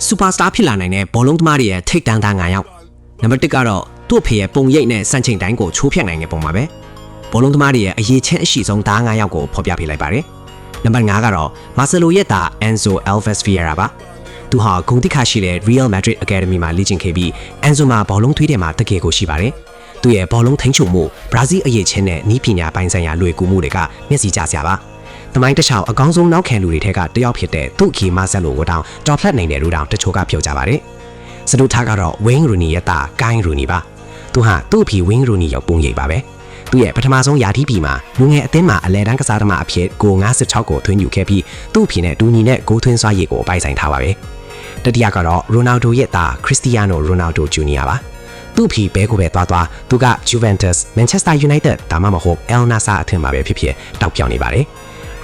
superstar ဖြစ်လာနိုင်တဲ့ဘောလုံးသမားတွေရဲ့ထိပ်တန်းသား9ယောက်နံပါတ်1ကတော့သူ့ဖေရဲ့ပုံရိပ်နဲ့စံချိန်တိုင်းကိုချိုးဖျက်နိုင်တဲ့ပုံပါပဲဘောလုံးသမားတွေရဲ့အရေးချင်းအရှိဆုံးသား9ယောက်ကိုဖော်ပြပေးလိုက်ပါတယ်နံပါတ်5ကတော့မာဆယ်လိုရဲ့သား Enzo Alves Vieira ပါသူဟာဂုဏ်သိက္ခာရှိတဲ့ Real Madrid Academy မှာလေ့ကျင့်ခဲ့ပြီး Enzo မှာဘောလုံးထွေးတယ်မှာတကယ်ကိုရှိပါတယ်သူရဲ့ဘောလုံးထိန်းချုပ်မှုဘရာဇီးအရေးချင်းနဲ့နီးပညာပိုင်းဆိုင်ရာလွယ်ကူမှုတွေကမျက်စိကျစရာပါသမိုင်းတစ်လျှောက်အကောင်းဆုံးနောက်ခံလူတွေထက်ကတယောက်ဖြစ်တဲ့သူ့ခီမာဆက်လိုကိုတောင်တော်ဖလက်နိုင်တဲ့လူတောင်တချို့ကပြောကြပါတယ်စတူထားကတော့ Wayne Rooney ရဲ့သား Kyle Rooney ပါသူဟာသူ့ဖီ Wayne Rooney ရောက်ပုံရိပ်ပါပဲသူရဲ့ပထမဆုံးယာတီးပီမှာလူငယ်အသင်းမှာအလဲတန်းကစားသမားအဖြစ်ဂို56ကိုသွင်းယူခဲ့ပြီးသူ့ဖီနဲ့တူညီတဲ့ဂိုးသွင်းစွာရည်ကိုပိုင်ဆိုင်ထားပါပဲတတိယကတော့ Ronaldo ရဲ့သား Cristiano Ronaldo Jr. ပါသူ့ဖီဘဲကိုပဲသွားသူက Juventus Manchester United ဒါမှမဟုတ် El Nassr အထင်မှာပဲဖြစ်တောက်ပြောင်နေပါတယ်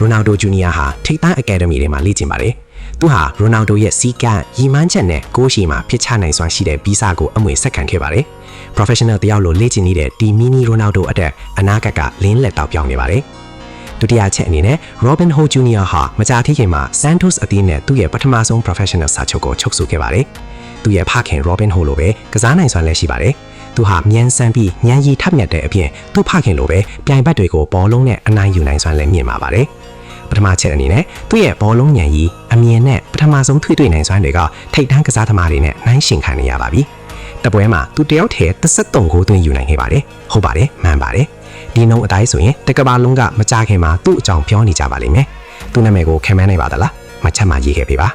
Ronaldo Jr. ဟာထိပ်တန်း Academy တွေမှာလေ့ကျင့်ပါတယ်။သူဟာ Ronaldo ရဲ့စီးကန့်ရီမန်းချက်နဲ့ကိုးရှီမှာဖြစ်ချနိုင်စွမ်းရှိတဲ့ဗီဇကိုအမွေဆက်ခံခဲ့ပါတယ်။ Professional တယောက်လိုလေ့ကျင့်နေတဲ့ဒီ Mini Ronaldo အတွက်အနာဂတ်ကလင်းလက်တောက်ပြောင်နေပါတယ်။ဒုတိယချက်အနေနဲ့ Robinho Jr. ဟာမကြာသေးခင်မှာ Santos အသင်းနဲ့သူ့ရဲ့ပထမဆုံး Professional စာချုပ်ကိုချုပ်ဆိုခဲ့ပါတယ်။သူရဲ့ဖခင် Robinho လိုပဲကစားနိုင်စွမ်းလည်းရှိပါတယ်။သူဟာမြန်ဆန်ပြီးဉာဏ်ရည်ထက်မြက်တဲ့အပြင်သူ့ဖခင်လိုပဲပြိုင်ဘက်တွေကိုဘောလုံးနဲ့အနိုင်ယူနိုင်စွမ်းလည်းမြင့်ပါပါတယ်ပထမချက်အနေနဲ့သူ့ရဲ့ဘောလုံးဉာဏ်ရည်အမြင်နဲ့ပထမဆုံးထွေးတွေ့နိုင်စွမ်းတွေကထိပ်တန်းကစားသမားတွေနဲ့နှိုင်းယှဉ်ခံနေရပါပြီတပွဲမှာသူတယောက်တည်း33ဂိုးသွင်းယူနိုင်ခဲ့ပါတယ်ဟုတ်ပါတယ်မှန်ပါတယ်ဒီနှုန်းအတိုင်းဆိုရင်တကဘာလုံးကမကြခင်မှာသူ့အကြောင်းပြောနေကြပါလိမ့်မယ်သူ့နာမည်ကိုခံမနိုင်ပါသလားမှတ်ချက်မှာရေးခဲ့ပေးပါ